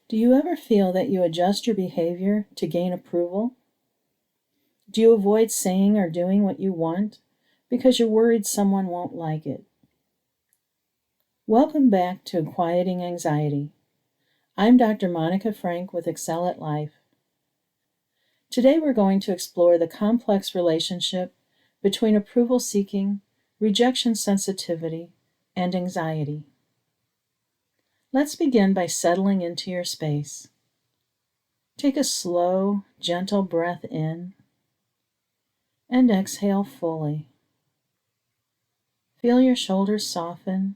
Do you ever feel that you adjust your behavior to gain approval? Do you avoid saying or doing what you want because you're worried someone won't like it? Welcome back to Quieting Anxiety. I'm Dr. Monica Frank with Excel at Life. Today we're going to explore the complex relationship between approval seeking, rejection sensitivity, and anxiety. Let's begin by settling into your space. Take a slow, gentle breath in and exhale fully. Feel your shoulders soften,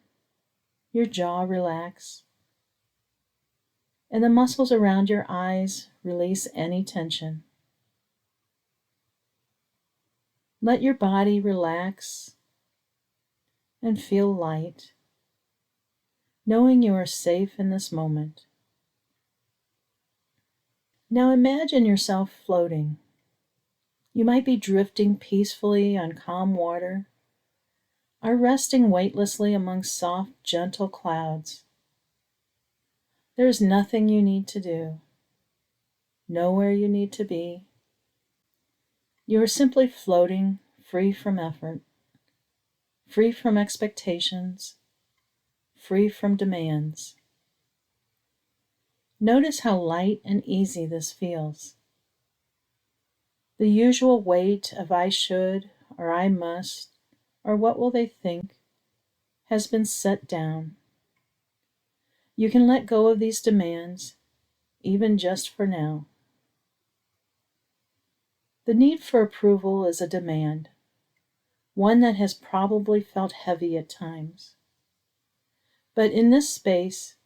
your jaw relax, and the muscles around your eyes release any tension. Let your body relax and feel light, knowing you are safe in this moment. Now imagine yourself floating. You might be drifting peacefully on calm water, or resting weightlessly among soft, gentle clouds. There is nothing you need to do, nowhere you need to be. You are simply floating, free from effort, free from expectations, free from demands. Notice how light and easy this feels. The usual weight of I should, or I must, or what will they think, has been set down. You can let go of these demands, even just for now. The need for approval is a demand, one that has probably felt heavy at times. But in this space,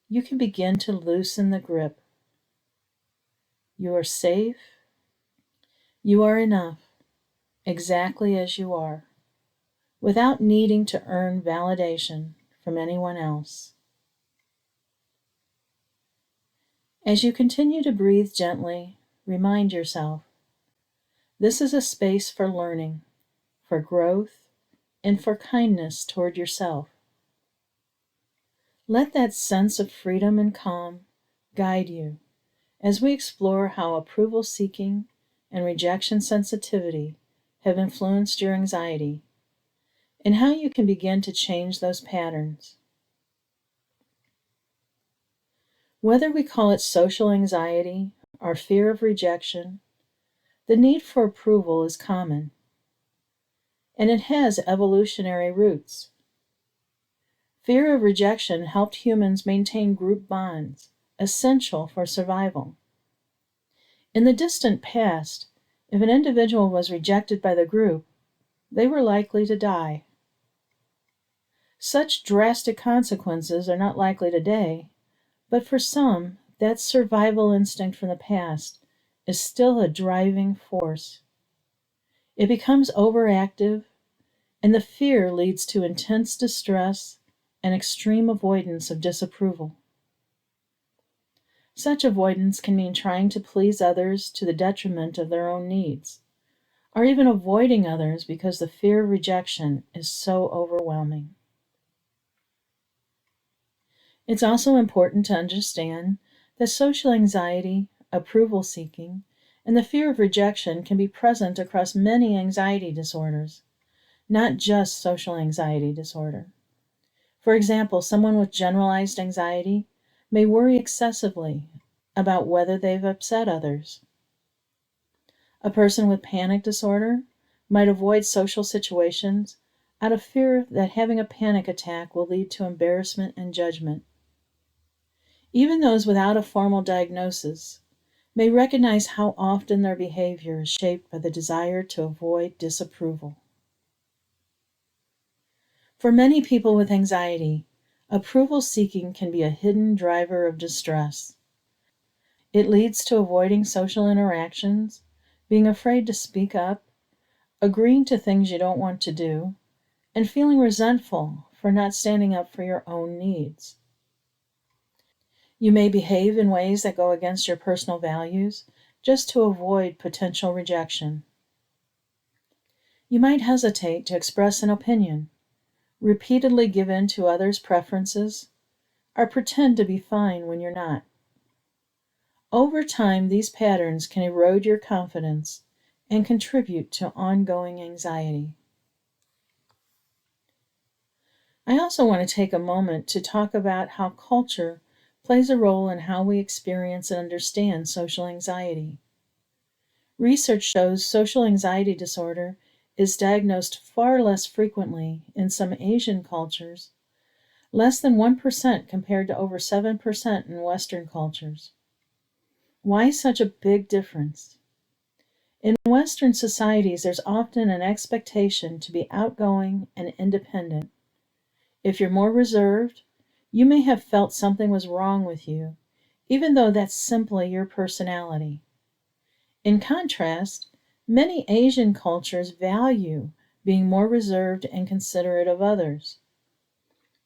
you can begin to loosen the grip. You are safe. You are enough, exactly as you are, without needing to earn validation from anyone else. As you continue to breathe gently, remind yourself, this is a space for learning, for growth, and for kindness toward yourself. Let that sense of freedom and calm guide you as we explore how approval seeking and rejection sensitivity have influenced your anxiety, and how you can begin to change those patterns. Whether we call it social anxiety or fear of rejection, the need for approval is common, and it has evolutionary roots. Fear of rejection helped humans maintain group bonds, essential for survival. In the distant past, if an individual was rejected by the group, they were likely to die. Such drastic consequences are not likely today, but for some, that survival instinct from the past is still a driving force. It becomes overactive, and the fear leads to intense distress and extreme avoidance of disapproval. Such avoidance can mean trying to please others to the detriment of their own needs, or even avoiding others because the fear of rejection is so overwhelming. It's also important to understand that social anxiety, approval seeking, and the fear of rejection can be present across many anxiety disorders, not just social anxiety disorder. For example, someone with generalized anxiety may worry excessively about whether they've upset others. A person with panic disorder might avoid social situations out of fear that having a panic attack will lead to embarrassment and judgment. Even those without a formal diagnosis may recognize how often their behavior is shaped by the desire to avoid disapproval. For many people with anxiety, approval seeking can be a hidden driver of distress. It leads to avoiding social interactions, being afraid to speak up, agreeing to things you don't want to do, and feeling resentful for not standing up for your own needs. You may behave in ways that go against your personal values just to avoid potential rejection. You might hesitate to express an opinion, repeatedly give in to others' preferences, or pretend to be fine when you're not. Over time, these patterns can erode your confidence and contribute to ongoing anxiety. I also want to take a moment to talk about how culture plays a role in how we experience and understand social anxiety. Research shows social anxiety disorder is diagnosed far less frequently in some Asian cultures, less than 1% compared to over 7% in Western cultures. Why such a big difference? In Western societies, there's often an expectation to be outgoing and independent. If you're more reserved, you may have felt something was wrong with you, even though that's simply your personality. In contrast, many Asian cultures value being more reserved and considerate of others.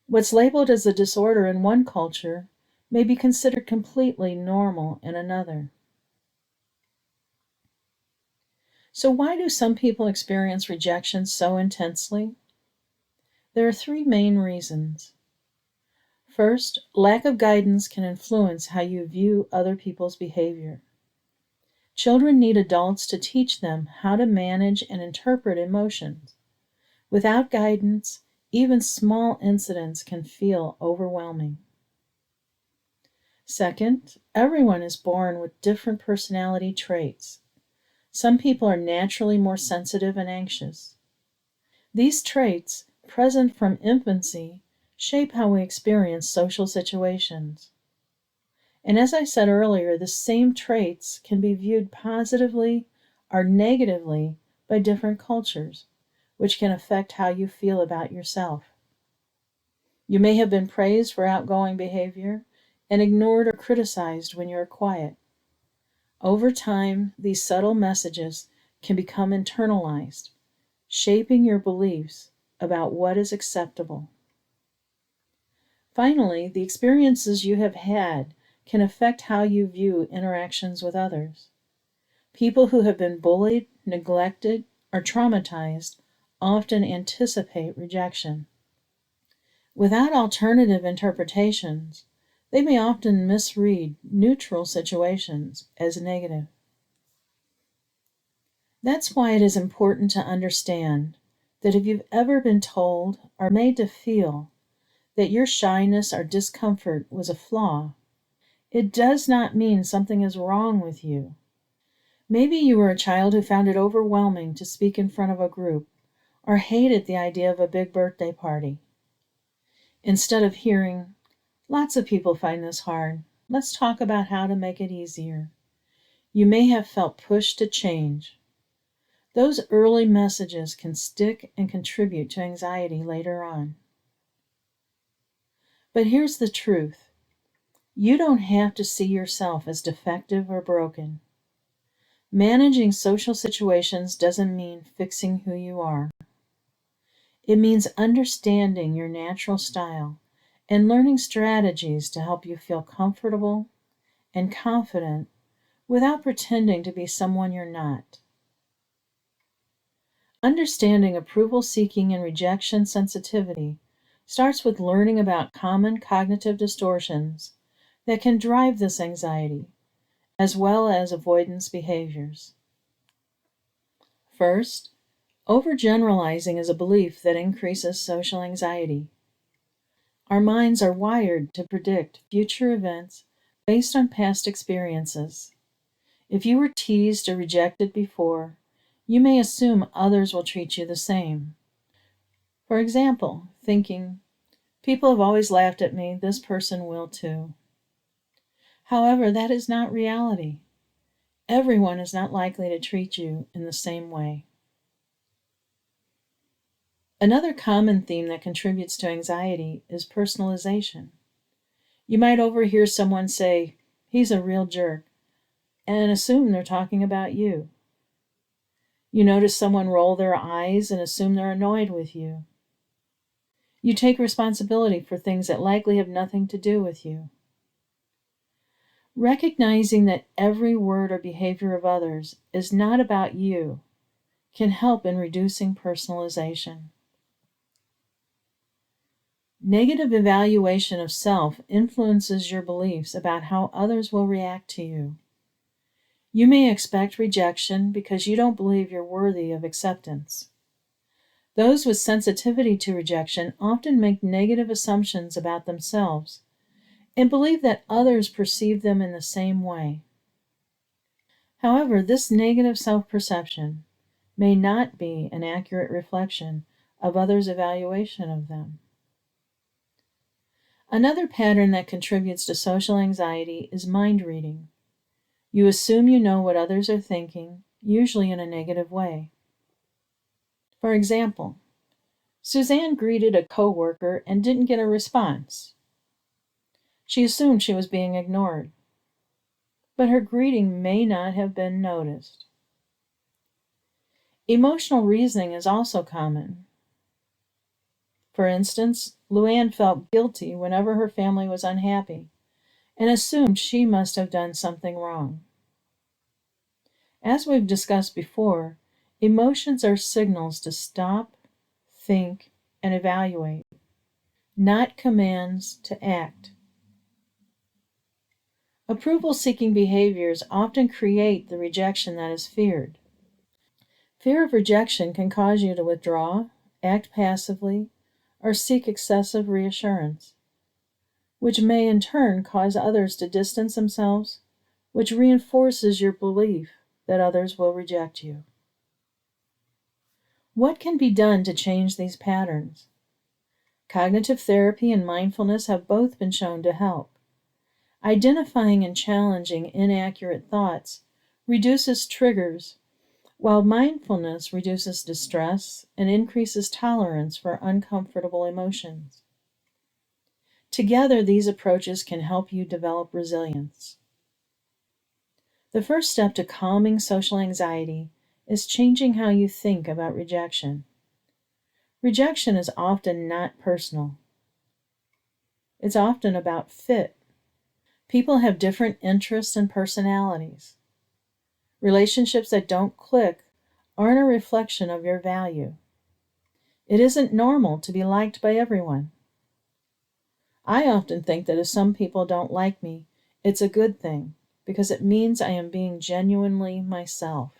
What's labeled as a disorder in one culture may be considered completely normal in another. So, why do some people experience rejection so intensely? There are three main reasons. First, lack of guidance can influence how you view other people's behavior. Children need adults to teach them how to manage and interpret emotions. Without guidance, even small incidents can feel overwhelming. Second, everyone is born with different personality traits. Some people are naturally more sensitive and anxious. These traits, present from infancy, shape how we experience social situations. And as I said earlier, the same traits can be viewed positively or negatively by different cultures, which can affect how you feel about yourself. You may have been praised for outgoing behavior and ignored or criticized when you're quiet. Over time, these subtle messages can become internalized, shaping your beliefs about what is acceptable. Finally, the experiences you have had can affect how you view interactions with others. People who have been bullied, neglected, or traumatized often anticipate rejection. Without alternative interpretations, they may often misread neutral situations as negative. That's why it is important to understand that if you've ever been told or made to feel that your shyness or discomfort was a flaw, it does not mean something is wrong with you. Maybe you were a child who found it overwhelming to speak in front of a group or hated the idea of a big birthday party. Instead of hearing, "Lots of people find this hard. Let's talk about how to make it easier," you may have felt pushed to change. Those early messages can stick and contribute to anxiety later on. But here's the truth. You don't have to see yourself as defective or broken. Managing social situations doesn't mean fixing who you are. It means understanding your natural style and learning strategies to help you feel comfortable and confident without pretending to be someone you're not. Understanding approval seeking and rejection sensitivity starts with learning about common cognitive distortions that can drive this anxiety, as well as avoidance behaviors. First, overgeneralizing is a belief that increases social anxiety. Our minds are wired to predict future events based on past experiences. If you were teased or rejected before, you may assume others will treat you the same. For example, thinking, "People have always laughed at me, this person will too." However, that is not reality. Everyone is not likely to treat you in the same way. Another common theme that contributes to anxiety is personalization. You might overhear someone say, "He's a real jerk," and assume they're talking about you. You notice someone roll their eyes and assume they're annoyed with you. You take responsibility for things that likely have nothing to do with you. Recognizing that every word or behavior of others is not about you can help in reducing personalization. Negative evaluation of self influences your beliefs about how others will react to you. You may expect rejection because you don't believe you're worthy of acceptance. Those with sensitivity to rejection often make negative assumptions about themselves and believe that others perceive them in the same way. However, this negative self-perception may not be an accurate reflection of others' evaluation of them. Another pattern that contributes to social anxiety is mind reading. You assume you know what others are thinking, usually in a negative way. For example, Suzanne greeted a coworker and didn't get a response. She assumed she was being ignored, but her greeting may not have been noticed. Emotional reasoning is also common. For instance, Luann felt guilty whenever her family was unhappy and assumed she must have done something wrong. As we've discussed before, emotions are signals to stop, think, and evaluate, not commands to act. Approval-seeking behaviors often create the rejection that is feared. Fear of rejection can cause you to withdraw, act passively, or seek excessive reassurance, which may in turn cause others to distance themselves, which reinforces your belief that others will reject you. What can be done to change these patterns? Cognitive therapy and mindfulness have both been shown to help. Identifying and challenging inaccurate thoughts reduces triggers, while mindfulness reduces distress and increases tolerance for uncomfortable emotions. Together, these approaches can help you develop resilience. The first step to calming social anxiety is changing how you think about rejection. Rejection is often not personal. It's often about fit. People have different interests and personalities. Relationships that don't click aren't a reflection of your value. It isn't normal to be liked by everyone. I often think that if some people don't like me, it's a good thing because it means I am being genuinely myself.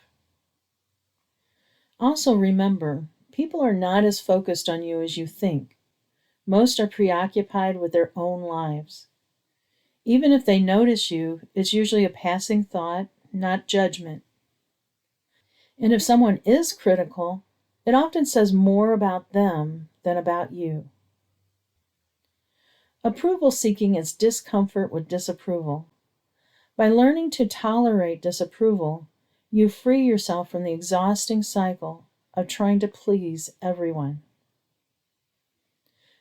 Also remember, people are not as focused on you as you think. Most are preoccupied with their own lives. Even if they notice you, it's usually a passing thought, not judgment. And if someone is critical, it often says more about them than about you. Approval seeking is discomfort with disapproval. By learning to tolerate disapproval, you free yourself from the exhausting cycle of trying to please everyone.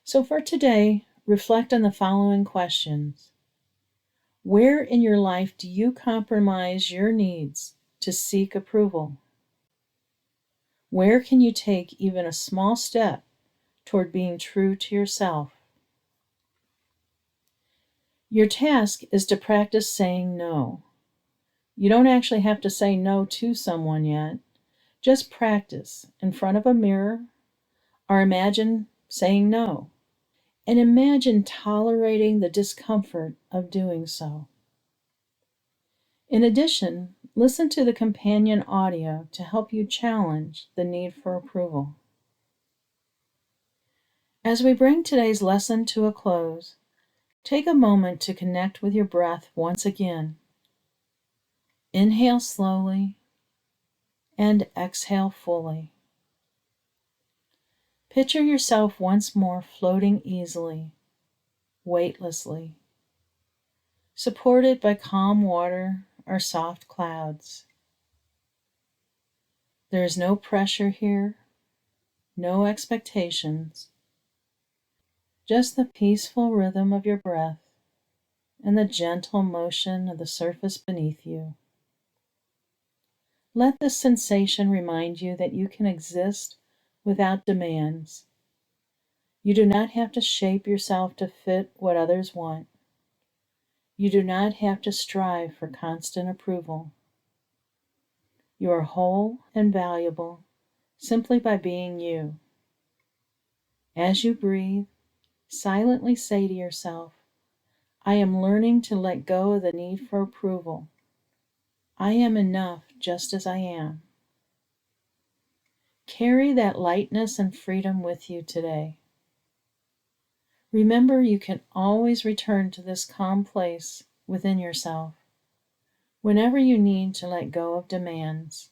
So for today, reflect on the following questions. Where in your life do you compromise your needs to seek approval? Where can you take even a small step toward being true to yourself? Your task is to practice saying no. You don't actually have to say no to someone yet. Just practice in front of a mirror or imagine saying no. And imagine tolerating the discomfort of doing so. In addition, listen to the companion audio to help you challenge the need for approval. As we bring today's lesson to a close, take a moment to connect with your breath once again. Inhale slowly and exhale fully. Picture yourself once more floating easily, weightlessly, supported by calm water or soft clouds. There is no pressure here, no expectations, just the peaceful rhythm of your breath and the gentle motion of the surface beneath you. Let this sensation remind you that you can exist without demands. You do not have to shape yourself to fit what others want. You do not have to strive for constant approval. You are whole and valuable simply by being you. As you breathe, Silently say to yourself, I am learning to let go of the need for approval. I am enough just as I am. Carry that lightness and freedom with you today. Remember, you can always return to this calm place within yourself whenever you need to let go of demands.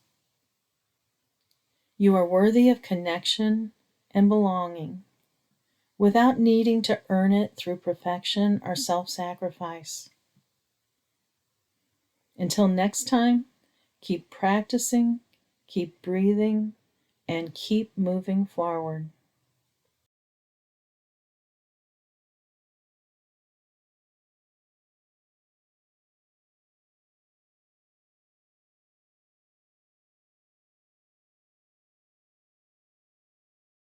You are worthy of connection and belonging without needing to earn it through perfection or self-sacrifice. Until next time, keep practicing, keep breathing, and keep moving forward.